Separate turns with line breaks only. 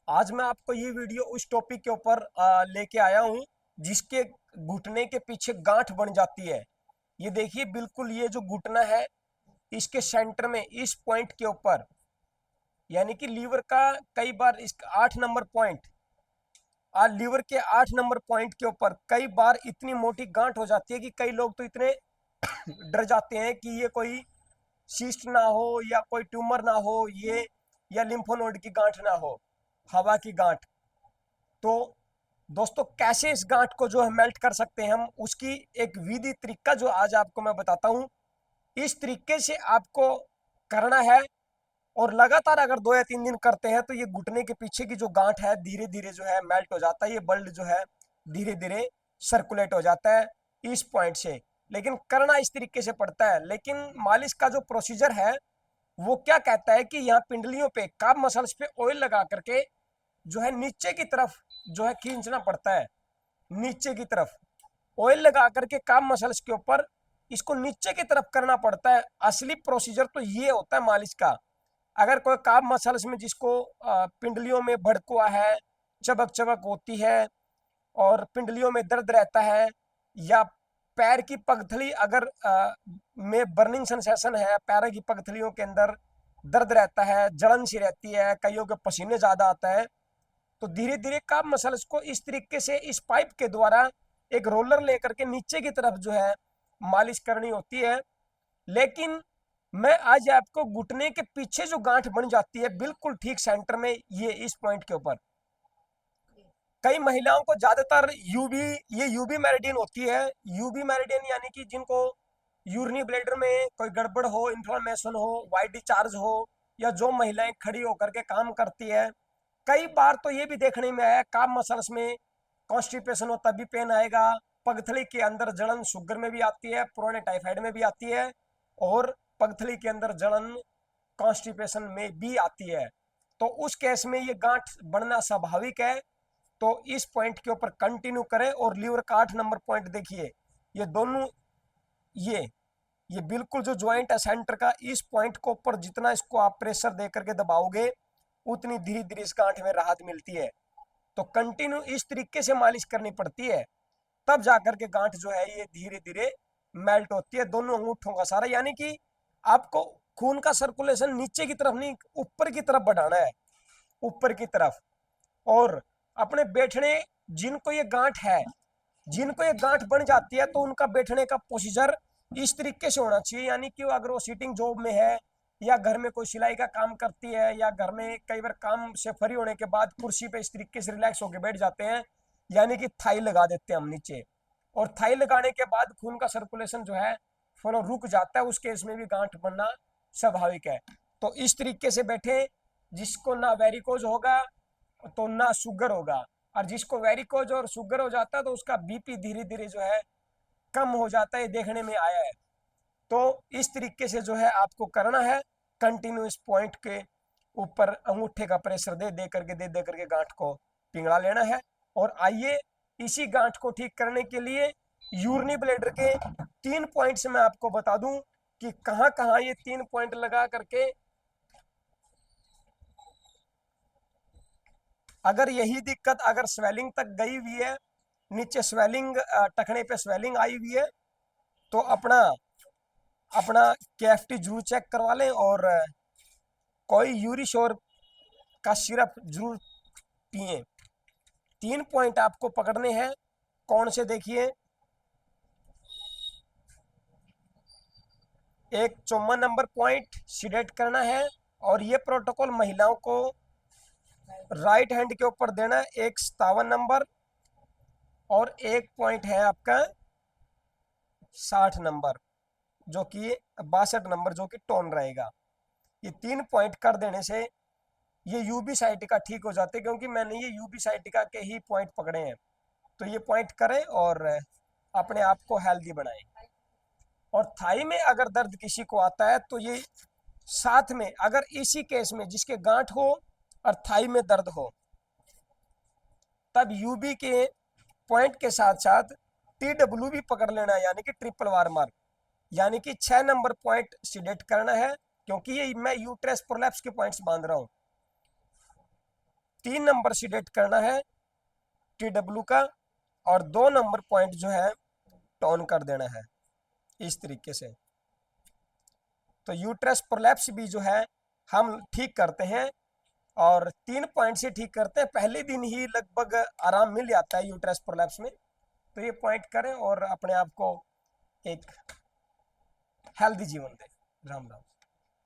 आज मैं आपको ये वीडियो उस टॉपिक के ऊपर लेके आया हूँ जिसके घुटने के पीछे गांठ बन जाती है। ये देखिए, बिल्कुल ये जो घुटना है इसके सेंटर में इस पॉइंट के ऊपर, यानी कि लीवर का कई बार इस 8 नंबर पॉइंट, लीवर के 8 नंबर पॉइंट के ऊपर कई बार इतनी मोटी गांठ हो जाती है कि कई लोग तो इतने डर जाते हैं कि ये कोई सिस्ट ना हो या कोई ट्यूमर ना हो, ये या लिम्फोनोड की गांठ ना हो, हवा की गांठ। तो दोस्तों, कैसे इस गांठ को जो है मेल्ट कर सकते हैं हम, उसकी एक विधि तरीका जो आज आपको मैं बताता हूं। इस तरीके से आपको करना है और लगातार अगर 2 या 3 दिन करते हैं तो ये घुटने के पीछे की जो गांठ है धीरे धीरे जो है मेल्ट हो जाता है। ये ब्लड जो है धीरे धीरे सर्कुलेट हो जाता है इस पॉइंट से। लेकिन करना इस तरीके से पड़ता है। लेकिन मालिश का जो प्रोसीजर है वो क्या कहता है कि यहाँ पिंडलियों पे, काफ मसल्स पे ऑयल लगा करके जो है नीचे की तरफ जो है खींचना पड़ता है। नीचे की तरफ ऑयल लगा करके काम मसल्स के ऊपर इसको नीचे की तरफ करना पड़ता है। असली प्रोसीजर तो ये होता है मालिश का। अगर कोई काम मसल्स में जिसको पिंडलियों में भड़कुआ है, चबक चबक होती है और पिंडलियों में दर्द रहता है, या पैर की पगथली अगर में बर्निंग सेंसेशन है, पैरों की पगथलियों के अंदर दर्द रहता है, जलन सी रहती है, कईयों के पसीने ज्यादा आता है, तो धीरे धीरे काफ मसल्स को इस तरीके से इस पाइप के द्वारा एक रोलर लेकर के नीचे की तरफ जो है मालिश करनी होती है। लेकिन मैं आज आपको घुटने के पीछे जो गांठ बन जाती है बिल्कुल ठीक सेंटर में, ये इस पॉइंट के ऊपर, कई महिलाओं को ज्यादातर यूबी मेरिडियन होती है। यूबी मेरिडियन यानी कि जिनको यूरिनी ब्लैडर में कोई गड़बड़ हो, इंफ्लेमेशन हो, वाइट डिस्चार्ज हो, या जो महिलाएं खड़ी होकर के काम करती है। कई बार तो ये भी देखने में आया काम मसल्स में कॉन्स्टिपेशन हो तब भी पेन आएगा। पगथली के अंदर जलन शुगर में भी आती है, पुराने टाइफाइड में भी आती है, और पगथली के अंदर जलन कॉन्स्टिपेशन में भी आती है। तो उस केस में ये गांठ बनना स्वाभाविक है। तो इस पॉइंट के ऊपर कंटिन्यू करें। और लीवर का 8 नंबर पॉइंट देखिए, ये दोनों, ये ये बिल्कुल जो ज्वाइंट है सेंटर का, इस पॉइंट को ऊपर जितना इसको आप प्रेशर दे करके दबाओगे उतनी धीरे धीरे इस गांठ में राहत मिलती है। तो कंटिन्यू इस तरीके से मालिश करनी पड़ती है, तब जाकर के गांठ जो है ये धीरे धीरे मेल्ट होती है दोनों अंगूठों का सारा। यानी कि आपको खून का सर्कुलेशन नीचे की तरफ नहीं, ऊपर की तरफ बढ़ाना है, ऊपर की तरफ। और अपने बैठने, जिनको ये गांठ है, जिनको ये गांठ बन जाती है, तो उनका बैठने का प्रोसीजर इस तरीके से होना चाहिए। यानी कि अगर वो सिटिंग जॉब में है, या घर में कोई सिलाई का काम करती है, या घर में कई बार काम से फ्री होने के बाद कुर्सी पे इस तरीके से रिलैक्स होकर बैठ जाते हैं, यानी कि थाई लगा देते हैं हम नीचे। और थाई लगाने के बाद खून का सर्कुलेशन जो है फॉलो रुक जाता है, उस केस में भी गांठ बनना स्वाभाविक है। तो इस तरीके से बैठे, जिसको ना वेरिकोज होगा तो ना शुगर होगा। और जिसको वेरिकोज और शुगर हो जाता है तो उसका बीपी धीरे धीरे जो है कम हो जाता है, देखने में आया है। तो इस तरीके से जो है आपको करना है, कंटिन्यू इस पॉइंट के ऊपर अंगूठे का प्रेशर दे करके गांठ को पिघला लेना है। और आइए, इसी गांठ को ठीक करने के लिए यूरिनी ब्लैडर के 3 पॉइंट्स मैं आपको बता दूं कि कहां कहां ये 3 पॉइंट लगा करके, अगर यही दिक्कत अगर स्वेलिंग तक गई हुई है, नीचे स्वेलिंग, टखने पे स्वेलिंग आई हुई है, तो अपना अपना केएफटी जरूर चेक करवा लें। और कोई यूरिशोर का सिरप जरूर पिए। 3 पॉइंट आपको पकड़ने हैं। कौन से, देखिए, एक 54 नंबर पॉइंट सीडेट करना है, और ये प्रोटोकॉल महिलाओं को राइट हैंड के ऊपर देना है, एक 57 नंबर, और एक पॉइंट है आपका 60 नंबर, जो कि 62 नंबर, जो कि टोन रहेगा। ये 3 पॉइंट कर देने से ये यूबी साइटिका ठीक हो जाते हैं, क्योंकि मैंने ये यूबी साइटिका के ही पॉइंट पकड़े हैं। तो ये पॉइंट करें और अपने आप को हेल्दी बनाएं। और थाई में अगर दर्द किसी को आता है तो ये साथ में, अगर इसी केस में जिसके गांठ हो और थाई में दर्द हो, तब यूबी के पॉइंट के साथ साथ टीडब्ल्यू भी पकड़ लेना है, यानी कि ट्रिपल वार मार्क, यानी कि 6 नंबर पॉइंट सिलेक्ट करना है, क्योंकि ये मैं यूट्रस प्रोलैप्स के पॉइंट्स बांध रहा हूं। 3 नंबर सीडेट करना है TW का, और 2 नंबर पॉइंट जो है टॉन कर देना है इस तरीके से। तो यूट्रस प्रोलैप्स भी जो है हम ठीक करते हैं, और 3 पॉइंट से ठीक करते हैं। पहले दिन ही लगभग आराम मिल जाता है यूट्रस प्रोलैप्स में। तो ये पॉइंट करें और अपने आप को एक हेल्दी जीवन दें। राम राम।